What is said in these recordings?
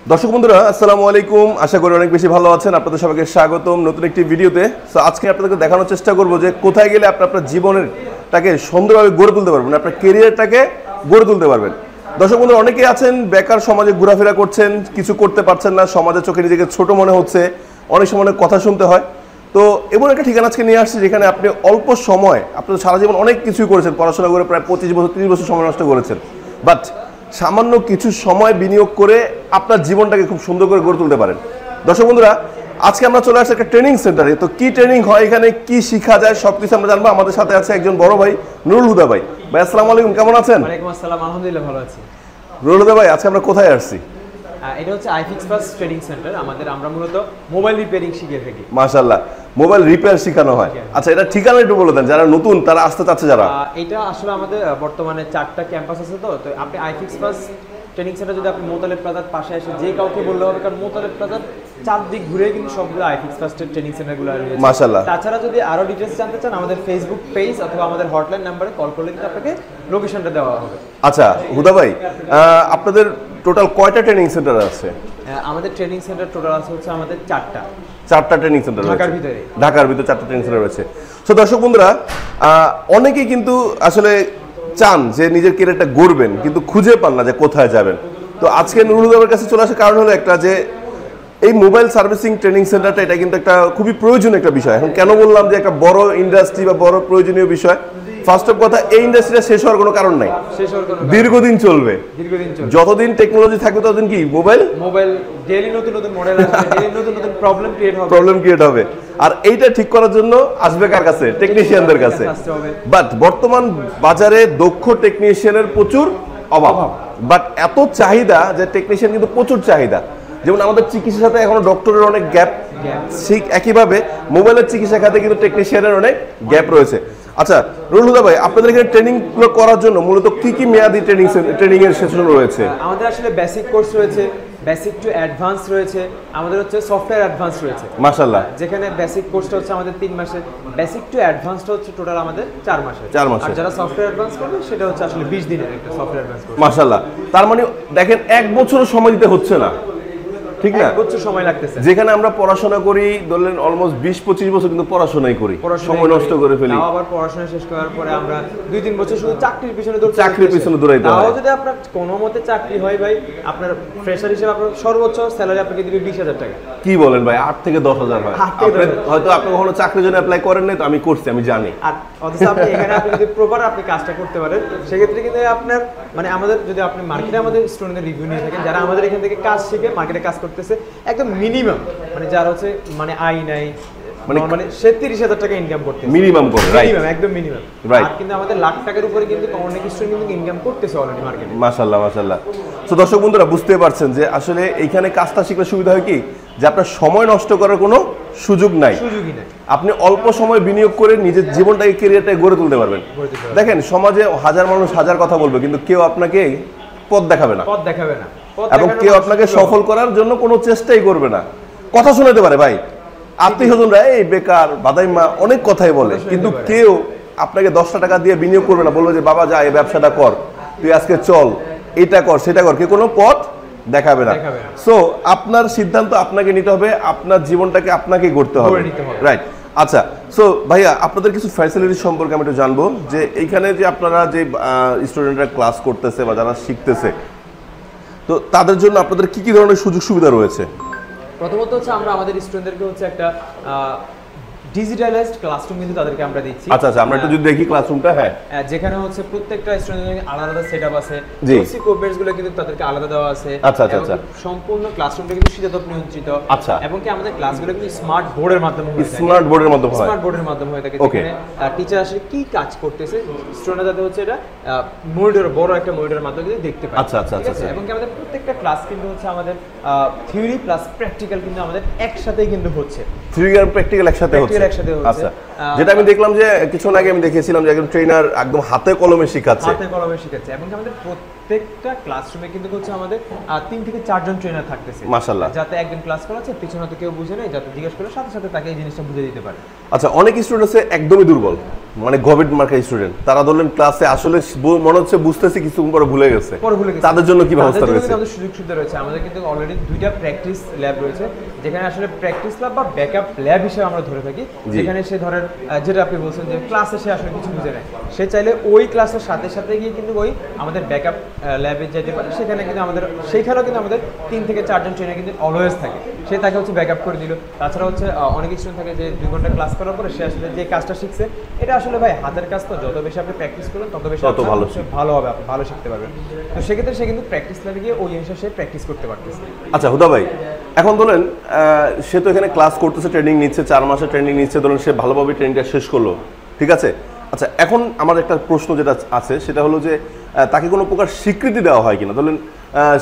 দর্শক বন্ধুরা আসসালামু আলাইকুম, আশা করি অনেক বেশি ভালো আছেন। আপনাদের সবাইকে স্বাগতম নতুন একটি ভিডিওতে। সো আজকে আপনাদেরকে দেখানোর চেষ্টা করব যে কোথায় গেলে আপনার জীবনেরটাকে সুন্দরভাবে গড়ে তুলতে পারবেন, আপনার ক্যারিয়ারটাকে গড়ে তুলতে পারবেন। দর্শক বন্ধুরা অনেকেই আছেন বেকার, সমাজে ঘোরাফেরা করছেন, কিছু করতে পারছেন না, সমাজের চোখে নিজেকে ছোট মনে হচ্ছে, অনেক সময় অনেক কথা শুনতে হয়। তো এমন একটা ঠিকানা আজকে নিয়ে আসছি যেখানে আপনি অল্প সময়, আপনার সারা জীবন অনেক কিছুই করেছেন, পড়াশোনা করে প্রায় 25 বছর 30 বছর সময় নষ্ট করেছেন, বাট সামান্য কিছু সময় বিনিয়োগ করে আপনার জীবনটাকে খুব সুন্দর করে গড়ে তুলতে পারেন। দর্শক বন্ধুরা আজকে আমরা চলে আসছি একটা ট্রেনিং সেন্টারে। তো কি ট্রেনিং হয়, এখানে কি শেখা যায়, সবকিছু আমরা জানবো। আমাদের সাথে আছে একজন বড় ভাই, নুরুল হুদা ভাই। ভাই আসসালামু আলাইকুম, কেমন আছেন? ওয়ালাইকুম আসসালাম, আলহামদুলিল্লাহ ভালো আছি। নুরুল হুদা ভাই, আজকে আমরা কোথায় আসছি? এটা হচ্ছে আইফিক্স প্লাস ট্রেনিং সেন্টার। আমরা মূলত মোবাইল রিপেয়ারিং শিখে থাকি। মাশাআল্লাহ, মোবাইল রিপেয়ার শেখানো হয়। আচ্ছা, এটা ঠিকানা একটু বলে দেন, যারা নতুন তারা আসতে চাচ্ছে যারা। এটা আসলে আমাদের বর্তমানে 4টা ক্যাম্পাস আছে। তো আপনি আইফিক্স প্লাস ট্রেনিং সেন্টার যদি আপনি মোতালেব প্লাজার পাশে এসে যে কাউকে বললে হবে, কারণ মোতালেব প্লাজার চারদিক ঘুরে কিন্তু সবগুলো আইফিক্স প্লাস ট্রেনিং সেন্টারগুলো রয়েছে। মাশাআল্লাহ। তাছাড়া যদি আরো ডিটেইলস জানতে চান, আমাদের ফেসবুক পেজ অথবা আমাদের হটলাইন নাম্বারে কল করলে কিন্তু আপনাকে লোকেশনটা দেওয়া হবে। আচ্ছা হুদা ভাই, আপনাদের টোটাল কয়টা ট্রেনিং সেন্টার আছে? আমাদের ট্রেনিং সেন্টার টোটাল আছে হচ্ছে আমাদের 4টা ট্রেনিং সেন্টার ঢাকার ভিতরে। ঢাকার ভিতরে 4টা ট্রেনিং সেন্টার রয়েছে। তো দর্শক বন্ধুরা, অনেকেই কিন্তু আসলে চান যে নিজের ক্যারিয়ারটা গড়বেন, কিন্তু খুঁজে পান না যে কোথায় যাবেন। তো আজকে নুরুল হুদার কাছে চলে আসার কারণ হলো একটা, যে এই মোবাইল সার্ভিসিং ট্রেনিং সেন্টারটা এটা কিন্তু একটা খুবই প্রয়োজনীয় একটা বিষয়। এখন কেন বললাম যে একটা বড় ইন্ডাস্ট্রি বা বড় প্রয়োজনীয় বিষয়? ফার্স্ট অফ কথা, এই ইন্ডাস্ট্রিটা শেষ হওয়ার কোনো কারণ নাই, দীর্ঘদিন চলবে। যতদিন টেকনোলজি থাকবে ততদিন কি মোবাইল ডেইলি নতুন নতুন মডেল আসবে, ডেইলি নতুন নতুন প্রবলেম ক্রিয়েট হবে। আর এইটা ঠিক করার জন্য আসবে কার কাছে? টেকনিশিয়ানদের কাছে। বাট বর্তমান বাজারে দক্ষ টেকনিশিয়ানের প্রচুর অভাব, বাট এত চাহিদা যে টেকনিশিয়ান কিন্তু প্রচুর চাহিদা। যেমন আমাদের চিকিৎসার সাথে এখনো ডক্টরের অনেক গ্যাপ, ঠিক একইভাবে মোবাইলের চিকিৎসা খাতে কিন্তু টেকনিশিয়ানের অনেক গ্যাপ রয়েছে। আচ্ছা নুরুল হুদা ভাই, আপনাদের এখানে ট্রেনিং গুলো করার জন্য মূলত কি কি মেয়াদি ট্রেনিং এর সেশন রয়েছে? আমাদের আসলে বেসিক কোর্স রয়েছে, বেসিক টু অ্যাডভান্স রয়েছে, আমাদের হচ্ছে সফটওয়্যার অ্যাডভান্স রয়েছে। মাশাআল্লাহ। যেখানে বেসিক কোর্সটা হচ্ছে আমাদের 3 মাসের, বেসিক টু অ্যাডভান্সটা হচ্ছে টোটাল আমাদের 4 মাসের। আর যারা সফটওয়্যার অ্যাডভান্স করবে সেটা হচ্ছে আসলে 20 দিনের একটা সফটওয়্যার অ্যাডভান্স কোর্স। মাশাআল্লাহ। তার মানে দেখেন 1 বছর সময় দিতে হচ্ছে না, ঠিক না? 1 বছর সময় লাগতেছে। যেখানে আমরা পড়াশোনা করি ধরলেন অলমোস্ট 20-25 বছর কিন্তু পড়াশোনাই করি, সময় নষ্ট করে ফেলি। আবার পড়াশোনা শেষ করার পরে আমরা 2-3 বছর শুধু চাকরির পিছনে দৌড়াইতে হয়। তাও যদি আপনার কোনো মতে চাকরি হয় ভাই, আপনার ফ্রেশার হিসেবে আপনার সর্বোচ্চ স্যালারি আপনাকে দিবে 20,000 টাকা। কি বলেন ভাই? 8 থেকে 10,000 হয়। হয়তো আপনি কখনো চাকরির জন্য অ্যাপ্লাই করেন নাই, তো আমি করছি, আমি জানি। আর অথচ আপনি এখানে আপনি যদি প্রপার আপনি কাজটা করতে পারেন, সেক্ষেত্রে কিন্তু আপনার মানে আমাদের যদি আপনি মার্কেটে আমাদের স্টুডেন্টদের রিভিউ নিয়ে থাকেন, যারা আমাদের এখান থেকে কাজ শিখে মার্কেটে কাজ করতেছে, একদম মিনিমাম মানে যারা হচ্ছে মানে আয় নাই, মানে সে 30,000 টাকা ইনকাম করতে মিনিমাম করে, রাইট? একদম মিনিমাম। আর কিন্তু আমাদের লাখ টাকার উপরে কিন্তু অনেক স্টুডেন্ট কিন্তু ইনকাম করতেছে অলরেডি মার্কেটে। মাশাআল্লাহ মাশাআল্লাহ। তো দর্শক বন্ধুরা বুঝতে পারছেন যে আসলে এইখানে কাজটা শিখলে সুবিধা হয় কি, যে আপনার সময় নষ্ট করার কোনো সুযোগই নাই। আপনি অল্প সময় বিনিয়োগ করে নিজের জীবনটাকে, ক্যারিয়ারটাকে গড়ে তুলতে পারবেন। দেখেন সমাজে হাজার মানুষ হাজার কথা বলবে, কিন্তু কেউ আপনাকে পথ দেখাবে না, এবং কেউ আপনাকে সফল করার জন্য কোনো চেষ্টাই করবে না। কথা শোনাতে পারে ভাই, আত্মীয়স্বজনরা এই বেকার বাদাইমা অনেক কথাই বলে, কিন্তু কেউ আপনাকে 10টা টাকা দিয়ে বিনিয়োগ করবে না, বলবে যে বাবা যা এই ব্যবসাটা কর, তুই আজকে চল, এটা কর সেটা কর, কেউ কোনো পথ দেখাবে না। সো আপনার সিদ্ধান্ত আপনাকে নিতে হবে, আপনার জীবনটাকে আপনাকে গড়তে হবে, রাইট? আচ্ছা, সো ভাইয়া আপনাদের কিছু ফ্যাসিলিটি সম্পর্কে আমি একটু জানবো, যে এইখানে যে আপনারা যে স্টুডেন্টরা ক্লাস করতেছে বা যারা শিখতেছে, তো তাদের জন্য আপনাদের কি কি ধরনের সুযোগ সুবিধা রয়েছে? প্রথমত হচ্ছে আমরা আমাদের স্টুডেন্টদেরকে হচ্ছে একটা ডিজিটালাইজড ক্লাসরুম কিন্তু তাদেরকে আমরা দিচ্ছি। আচ্ছা আমরা একটু যদি দেখি ক্লাসরুমটা। হ্যাঁ, যেখানে হচ্ছে প্রত্যেকটা স্টুডেন্টের আলাদা সেটআপ আছে, বেসিক কোর্স গুলো কিন্তু তাদেরকে আলাদা দেওয়া আছে। আচ্ছা আচ্ছা আচ্ছা। সম্পূর্ণ ক্লাসরুমটা কিন্তু শীতাতপ নিয়ন্ত্রিত। আচ্ছা। এবং কি আমাদের ক্লাসগুলো কিন্তু স্মার্ট বোর্ডের মাধ্যমে হয়ে থাকে। স্মার্ট বোর্ডের মাধ্যমে হয়ে থাকে, যেখানে টিচার আসলে কি কাজ করতেছে স্টুডেন্টরা যাতে হচ্ছে এটা মনিটর, বড় একটা মনিটরের মাধ্যমে দেখতে পায়। আচ্ছা আচ্ছা আচ্ছা। এবং কি আমাদের প্রত্যেকটা ক্লাস কিন্তু হচ্ছে আমাদের থিওরি প্লাস প্র্যাকটিক্যাল কিন্তু আমাদের একসাথেই কিন্তু হচ্ছে। থিওরি আর প্র্যাকটিক্যাল একসাথে হচ্ছে। আচ্ছা, যেটা আমি দেখলাম যে কিছুক্ষণ আগে আমি দেখেছিলাম যে একজন ট্রেনার একদম হাতে কলমে শেখাচ্ছে। এবং আমাদের প্রত্যেকটা ক্লাসরুমে কিন্তু হচ্ছে আমাদের 3 থেকে 4 জন ট্রেনার থাকতেছে মাশাআল্লাহ, যাতে একজন ক্লাস করাচ্ছে পিছনে তো কেউ বুঝে নেই, যাতে জিজ্ঞেস করে সাথে সাথে তাকে এই জিনিসটা বুঝিয়ে দিতে পারে। আচ্ছা, অনেক স্টুডেন্ট আছে একদমই দুর্বল, মানে গভর্নমেন্ট মার্কের স্টুডেন্ট, তারা ধরলেন ক্লাসে আসলে মনে হচ্ছে বুঝতেছি, কিছুক্ষণ পরে ভুলে গেছে, তাদের জন্য কি ব্যবস্থা রয়েছে? আমাদের সুযোগ সুবিধা রয়েছে, আমাদের কিন্তু অলরেডি 2টা প্র্যাকটিস ল্যাব রয়েছে, যেখানে আসলে প্র্যাকটিস ল্যাব বা ব্যাকআপ ল্যাব হিসেবে আমরা ধরে থাকি। যেখানে সে ধরেন যেটা আপনি বলছেন যে ক্লাসে সে আসলে কিছু বুঝে নেয়, সে চাইলে ওই ক্লাসের সাথে সাথে গিয়ে কিন্তু ওই আমাদের ব্যাকআপ ল্যাবে যেতে পারে। সেখানে কিন্তু সেইখানেও কিন্তু আমাদের 3 থেকে 4 জন ট্রেনার কিন্তু অলওয়েজ থাকে, সে তাকে হচ্ছে ব্যাকআপ করে দিল। তাছাড়া হচ্ছে অনেক স্টুডেন্ট থাকে যে 2 ঘন্টা ক্লাস করার পরে সে আসলে যে কাজটা শিখছে, এটা আসলে ভাই হাতের কাজ, তো যত বেশি আপনি প্র্যাকটিস করবেন তত বেশি ভালো হবে, আপনি ভালো শিখতে পারবেন। তো সেক্ষেত্রে সে কিন্তু প্র্যাকটিস ল্যাবে গিয়ে ওই জিনিসটা সে প্র্যাকটিস করতে পারতেছে। আচ্ছা হুদা ভাই, এখন ধরেন সে তো এখানে ক্লাস করতেছে, ট্রেনিং নিচ্ছে, 4 মাসের ট্রেনিং নিচ্ছে, ধরুন সে ভালোভাবে ট্রেনিংটা শেষ করলো, ঠিক আছে। আচ্ছা, এখন আমার একটা প্রশ্ন যেটা আছে সেটা হলো যে তাকে কোনো প্রকার স্বীকৃতি দেওয়া হয় কিনা, ধরুন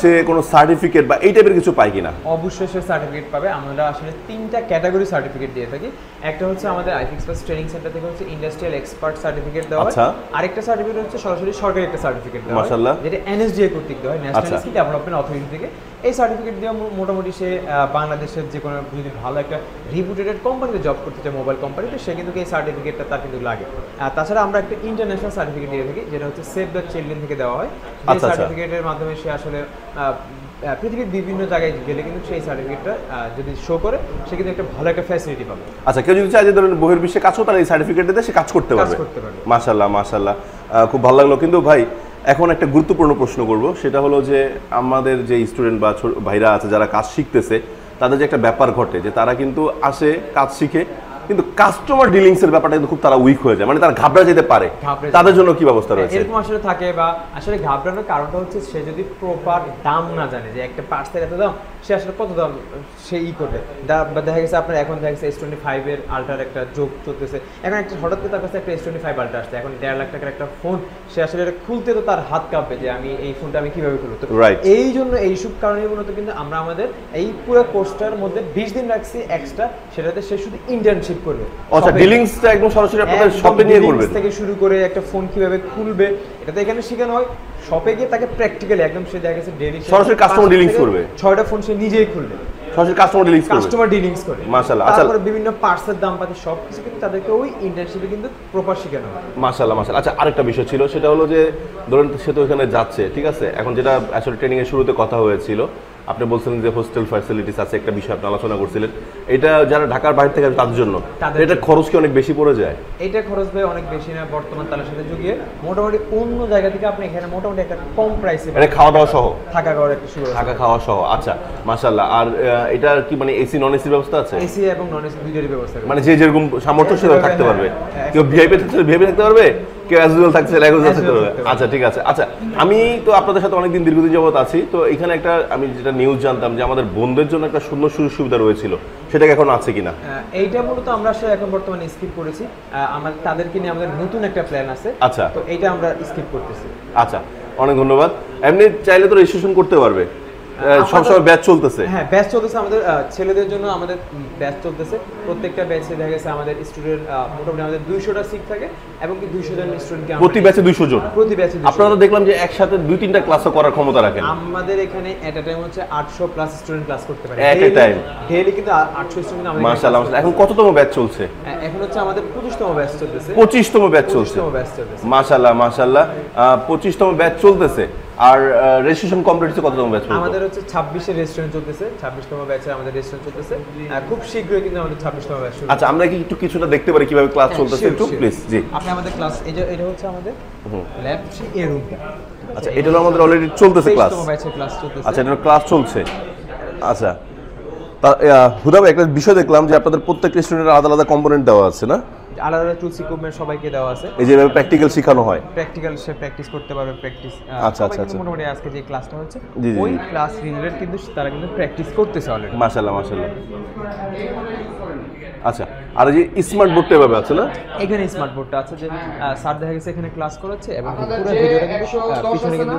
সে কোনো সার্টিফিকেট বা এই টাইপের কিছু পায় কিনা? অবশ্যই সে সার্টিফিকেট পাবে। আমরা আসলে 3টা ক্যাটাগরি সার্টিফিকেট দিয়ে থাকি। একটা হচ্ছে আমাদের আইফিক্স প্লাস ট্রেনিং সেন্টার থেকে হচ্ছে ইন্ডাস্ট্রিয়াল এক্সপার্ট সার্টিফিকেট দেওয়া হয়। আরেকটা সার্টিফিকেট হচ্ছে সরাসরি সরকারি একটা সার্টিফিকেট দেওয়া হয়, মাশাআল্লাহ, যেটা এনএসডিএ কর্তৃক দেওয়া হয়, ন্যাশনাল স্কিল ডেভেলপমেন্ট অথরিটি থেকে। এই সার্টিফিকেট দিয়ে মোটামুটি সে বাংলাদেশের যে কোনো যদি ভালো একটা রিপুটেড কোম্পানিতে জব করতে চায়, মোবাইল কোম্পানিতে, সে কিন্তু এই সার্টিফিকেটটা তার কিন্তু লাগে। তাছাড়া আমরা একটা ইন্টারন্যাশনাল সার্টিফিকেট দিয়ে থাকি, যেটা হচ্ছে সেভ দ্য চিলড্রেন থেকে দেওয়া হয়। এই সার্টিফিকেটের মাধ্যমে সে আসলে পৃথিবীর বিভিন্ন জায়গায় গেলে কিন্তু সেই সার্টিফিকেটটা যদি শো করে, সে কিন্তু একটা ভালো একটা ফ্যাসিলিটি পাবে। আচ্ছা, কেউ যদি চায় যে ধরুন বহির্বিশ্বে কাজ করতে, তাহলে এই সার্টিফিকেট দিয়ে সে কাজ করতে পারবে। মাশাআল্লাহ মাশাআল্লাহ, খুব ভালো লাগলো। কিন্তু ভাই, এখন একটা গুরুত্বপূর্ণ প্রশ্ন করব, সেটা হলো যে আমাদের যে স্টুডেন্ট বা ভাইরা আছে যারা কাজ শিখতেছে, তাদের যে একটা ব্যাপার ঘটে যে তারা কিন্তু আসে, কাজ শিখে, কিন্তু কাস্টমার ডিলিংস এর ব্যাপারটা কিন্তু খুব তারা উইক হয়ে যায়, মানে তারা ঘাবড়ে যেতে পারে। তাদের জন্য কি ব্যবস্থা রয়েছে? এরকম আসলে থাকে, বা আসলে ঘাবড়ানোর কারণটা হচ্ছে সে যদি প্রপার দাম না জানে, যে একটা পার্টসের এত দাম, সে আসলে কত দাম সে করবে। দেখা গেছে আপনার এখন দেখা গেছে S25 এর আল্ট্রার একটা যোগ চলতেছে, এখন একটা হঠাৎ করে তার কাছে একটা S25 আল্ট্রা আসছে, এখন 1.5 লাখ টাকার একটা ফোন, সে আসলে এটা খুলতে তো তার হাত কাঁপবে যে আমি এই ফোনটা আমি কিভাবে খুলবো। তো এই জন্য এইসব কারণে মূলত কিন্তু আমরা আমাদের এই পুরো কোর্সটার মধ্যে 20 দিন রাখছি এক্সট্রা, সেটাতে সে শুধু ইন্টার্নশিপ করবে। আচ্ছা, ডিলিংসটা একদম সরাসরি আপনাদের শপে নিয়ে করবে থেকে শুরু করে একটা ফোন কিভাবে খুলবে, এটা তো এখানে শেখানো হয়। শপে গিয়ে তাকে প্র্যাকটিক্যালি একদম সে দেখা গেছে ডেইলি সরাসরি কাস্টমার ডিলিংস করবে, 6টা ফোন সে নিজেই খুলবে, সরাসরি কাস্টমার ডিলিংস করে। মাশাআল্লাহ। তারপরে বিভিন্ন পার্টসের দাম পাতি সবকিছু কিন্তু তাদেরকে ওই ইন্টার্নশিপে কিন্তু প্রপার শেখানো হয়। মাশাআল্লাহ মাশাআল্লাহ। আচ্ছা, আরেকটা বিষয় ছিল, সেটা হলো যে ধরুন সে তো এখানে যাচ্ছে, ঠিক আছে, এখন যেটা আসলে ট্রেনিং এর শুরুতে কথা হয়েছিল, আপনি বলছিলেন যে হোস্টেল ফ্যাসিলিটিস আছে, একটা বিষয় আপনি আলোচনা করছিলেন, এটা যারা ঢাকার বাইরে থেকে তাদের জন্য এটা খরচ কি অনেক বেশি পড়ে যায়? এটা খরচ ভাই অনেক বেশি না, বর্তমান তালের সাথে যুগিয়ে মোটামুটি অন্য জায়গা থেকে আপনি এখানে মোটামুটি একটা কম প্রাইসে মানে খাওয়া দাওয়া সহ, থাকা খাওয়ার একটা সুবিধা, থাকা খাওয়া সহ। আচ্ছা মাশাআল্লাহ। আর এটা কি মানে এসি নন এসি ব্যবস্থা আছে? এসি এবং নন এসি দুইটারই ব্যবস্থা আছে, মানে যে যেরকম সামর্থ্য সে থাকতে পারবে, কেউ ভিআইপি থাকতে পারবে, কেউ অ্যাজুয়াল থাকতে পারবে। আচ্ছা ঠিক আছে। আচ্ছা, আমি তো আপনাদের সাথে অনেকদিন দীর্ঘদিন যাবত আছি, তো এখানে একটা আমি যেটা নিউজ জানতাম যে আমাদের বোনদের জন্য একটা সুন্দর সুযোগ সুবিধা রয়েছিল, সেটা এখন আছে কিনা? এইটা মূলত আমরা আসলে এখন বর্তমানে স্কিপ করেছি, আমাদের তাদেরকে নিয়ে আমাদের নতুন একটা প্ল্যান আছে। আচ্ছা, তো এইটা আমরা স্কিপ করতেছি। আচ্ছা, অনেক ধন্যবাদ। এমনি চাইলে তো রেজিস্ট্রেশন করতে পারবে, সবসময় ব্যাচ চলতেছে? হ্যাঁ, ব্যাচ চলতেছে আমাদের ছেলেদের জন্য, আমাদের ব্যাচ চলতেছে। প্রত্যেকটা ব্যাচে দেখা গেছে আমাদের স্টুডেন্ট মোটামুটি আমাদের 200টা সিট থাকে, এবং কি 200 জন স্টুডেন্টকে প্রতি ব্যাচে 200 জন? প্রতি ব্যাচে। আপনারা দেখলাম যে একসাথে 2-3টা ক্লাসও করার ক্ষমতা রাখেন। আমাদের এখানে এট আ টাইম হচ্ছে 800 প্লাস স্টুডেন্ট ক্লাস করতে পারে এট আ টাইম, ডেইলি কিন্তু 800 স্টুডেন্ট আমাদের। মাশাআল্লাহ মাশাআল্লাহ। এখন কততম ব্যাচ চলছে? এখন হচ্ছে আমাদের 25তম ব্যাচ চলতেছে। 25তম ব্যাচ চলছে, মাশাআল্লাহ মাশাআল্লাহ। 25তম ব্যাচ চলতেছে। আর রেজিস্ট্রেশন কমপ্লিট হচ্ছে কততম ব্যাচ? আমাদের হচ্ছে 26 এর রেজিস্ট্রেশন চলতেছে, 26তম ব্যাচে আমাদের রেজিস্ট্রেশন চলতেছে, খুব শীঘ্রই কিন্তু আমাদের 26তম ব্যাচ শুরু। আচ্ছা, আমরা কি একটু কিছুটা দেখতে পারি কিভাবে ক্লাস চলতেছে একটু প্লিজ? জি, আপনি আমাদের ক্লাস, এটা হচ্ছে আমাদের ল্যাব 3 এর রুমটা। আচ্ছা, এটা হলো আমাদের অলরেডি চলতেছে ক্লাস। 23তম ব্যাচে ক্লাস চলতেছে। আচ্ছা, এটা ক্লাস চলছে। আচ্ছা, হুদা ভাই, একটা বিষয় দেখলাম যে আপনাদের প্রত্যেকটা স্টুডেন্টের আলাদা আলাদা কম্পোনেন্ট দেওয়া আছে না? আলাদা আলাদা টুলস ইকুইপমেন্ট সবাইকে দেওয়া আছে, এই যে প্র্যাকটিক্যাল শেখানো হয়, প্র্যাকটিক্যাল সে প্র্যাকটিস করতে পারবে, প্র্যাকটিস। আচ্ছা আচ্ছা আচ্ছা। মোটামুটি আজকে যে ক্লাসটা হচ্ছে ওই ক্লাস রিলেটেড কিন্তু তারা কিন্তু প্র্যাকটিস করতেছে অলরেডি। মাশাআল্লাহ মাশাআল্লাহ। আচ্ছা, আর এই যে স্মার্ট বোর্ডটা এভাবে আছে না? এখানে স্মার্ট বোর্ডটা আছে, যে স্যার দেখা গেছে এখানে ক্লাস করাচ্ছে, এবং পুরো ভিডিওটা কিন্তু পিছনে কিন্তু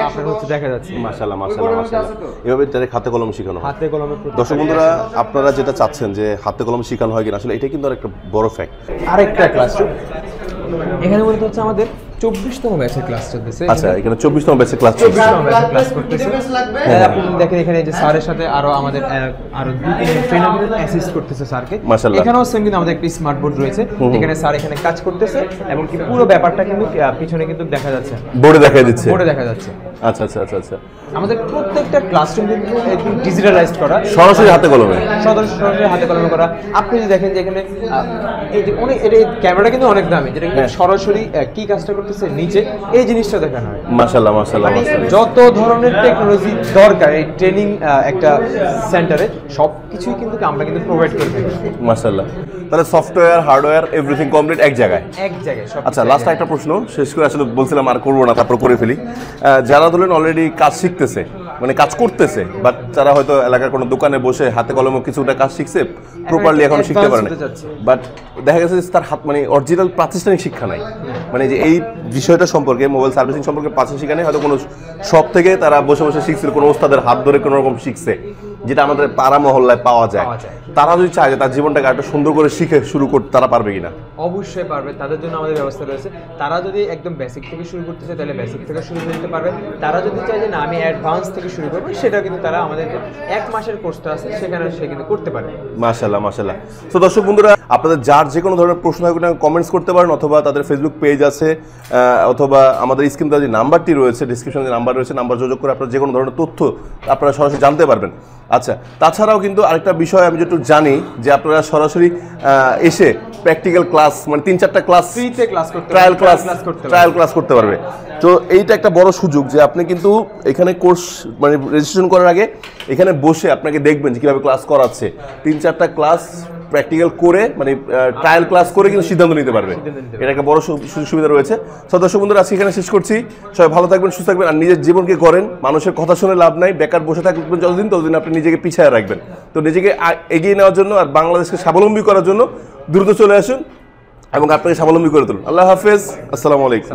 আপনার হচ্ছে দেখা যাচ্ছে। মাশাআল্লাহ মাশাআল্লাহ মাশাআল্লাহ। এভাবে তাদের হাতে কলমে শেখানো হয়, হাতে কলমে। দর্শক বন্ধুরা, আপনারা যেটা চাচ্ছেন যে হাতে কলমে শেখানো হয় কিনা, আসলে এটা কিন্তু একটা বড় ফ্যাক্ট। আরেকটা ক্লাসরুম এখানে মূলত হচ্ছে আমাদের 24তম ব্যাচের ক্লাস চলতেছে। আচ্ছা, এখানে 24তম ব্যাচে ক্লাস চলছে। 24তম ব্যাচের ক্লাস করতেছে। আপনি দেখেন এখানে যে স্যারের সাথে আরো আমাদের আরো 2-3 ট্রেনার কিন্তু অ্যাসিস্ট করতেছে স্যারকে। মাশাআল্লাহ। এখানেও সেম কিন্তু আমাদের একটা স্মার্ট বোর্ড রয়েছে, এখানে স্যার এখানে কাজ করতেছে এবং কি পুরো ব্যাপারটা কিন্তু পিছনে কিন্তু দেখা যাচ্ছে, বোর্ডে দেখা দিচ্ছে। বোর্ডে দেখা যাচ্ছে। আচ্ছা আচ্ছা আচ্ছা আচ্ছা। আমাদের প্রত্যেকটা ক্লাসরুম কিন্তু একদম ডিজিটালাইজড করা, সরাসরি হাতে কলমে। সরাসরি হাতে কলমে করা। আপনি যদি দেখেন যে এখানে এই যে অনেক এটা ক্যামেরাটা কিন্তু অনেক দামি, যেটা কিন্তু সরাসরি কি কাজটা করতেছে নিচে এই জিনিসটা দেখানো হয়। মাশাআল্লাহ মাশাআল্লাহ মানে মাশাআল্লাহ। যত ধরনের টেকনোলজি দরকার এই ট্রেনিং একটা সেন্টারে সবকিছুই কিন্তু আমরা কিন্তু প্রোভাইড করে থাকি। মাশাআল্লাহ। তাহলে সফটওয়্যার হার্ডওয়্যার এভরিথিং কমপ্লিট এক জায়গায়। এক জায়গায় সব। আচ্ছা, লাস্ট একটা প্রশ্ন শেষ করে আসলে বলছিলাম আর করবো না, তারপর করে ফেলি। যারা ধরেন অলরেডি কাজ শিখতেছে, মানে কাজ করতেছে, বাট যারা হয়তো এলাকার কোনো দোকানে বসে হাতে কলমে কিছুটা কাজ শিখছে, প্রপারলি এখনো শিখতে পারে না, বাট দেখা গেছে যে তার হাত মানে অরিজিনাল প্রাতিষ্ঠানিক শিক্ষা নাই, মানে যে এই বিষয়টা সম্পর্কে মোবাইল সার্ভিসিং সম্পর্কে প্রাতিষ্ঠানিক শিক্ষা নেই, হয়তো কোনো শপ থেকে তারা বসে বসে শিখছিল, কোনো ওস্তাদের হাত ধরে কোনো রকম শিখছে, যেটা আমাদের পাড়া মহল্লায় পাওয়া যায়। তারা যদি চায় যে তার জীবনটাকে একটা সুন্দর করে শিখে শুরু করতে, তারা পারবে কিনা? অবশ্যই পারবে, তাদের জন্য আমাদের ব্যবস্থা রয়েছে। তারা যদি একদম বেসিক থেকে শুরু করতে চায় তাহলে বেসিক থেকে শুরু করতে পারবে। তারা যদি চায় যে না আমি অ্যাডভান্স থেকে শুরু করবো, সেটাও কিন্তু তারা আমাদের যে 1 মাসের কোর্সটা আছে সেখানে সে কিন্তু করতে পারে। মাশাআল্লাহ মাশাআল্লাহ। তো দর্শক বন্ধুরা, আপনাদের যার যে কোনো ধরনের প্রশ্ন থাকলে কমেন্টস করতে পারেন, অথবা তাদের ফেসবুক পেজ আছে, অথবা আমাদের স্ক্রিনে যে নাম্বারটি রয়েছে, ডিসক্রিপশনে যে নাম্বার রয়েছে, নাম্বার যোগাযোগ করে আপনারা যে কোনো ধরনের তথ্য আপনারা সরাসরি জানতে পারবেন। আচ্ছা, তাছাড়াও কিন্তু আরেকটা বিষয় আমি যেটুকু জানি যে আপনারা সরাসরি এসে প্র্যাকটিক্যাল ক্লাস মানে 3-4টা ক্লাস ফ্রিতে ক্লাস করতে ট্রায়াল ক্লাস করতে পারবে। তো এইটা একটা বড় সুযোগ যে আপনি কিন্তু এখানে কোর্স মানে রেজিস্ট্রেশন করার আগে এখানে বসে আপনাকে দেখবেন যে কীভাবে ক্লাস করাচ্ছে। 3-4টা ক্লাস প্র্যাকটিক্যাল করে মানে ট্রায়াল ক্লাস করে কিন্তু সিদ্ধান্ত নিতে পারবে। এটা একটা বড় সুযোগ সুবিধা রয়েছে। দর্শক বন্ধুরা, আজকে এখানে শেষ করছি। সবাই ভালো থাকবেন, সুস্থ থাকবেন, আর নিজের জীবনকে গড়েন। মানুষের কথা শুনে লাভ নাই, বেকার বসে থাকবেন ততদিন আপনি নিজেকে পিছিয়ে রাখবেন। তো নিজেকে এগিয়ে নেওয়ার জন্য আর বাংলাদেশকে স্বাবলম্বী করার জন্য দ্রুত চলে আসুন এবং আপনাকে স্বাবলম্বী করে তুলুন। আল্লাহ হাফেজ, আসসালামু আলাইকুম।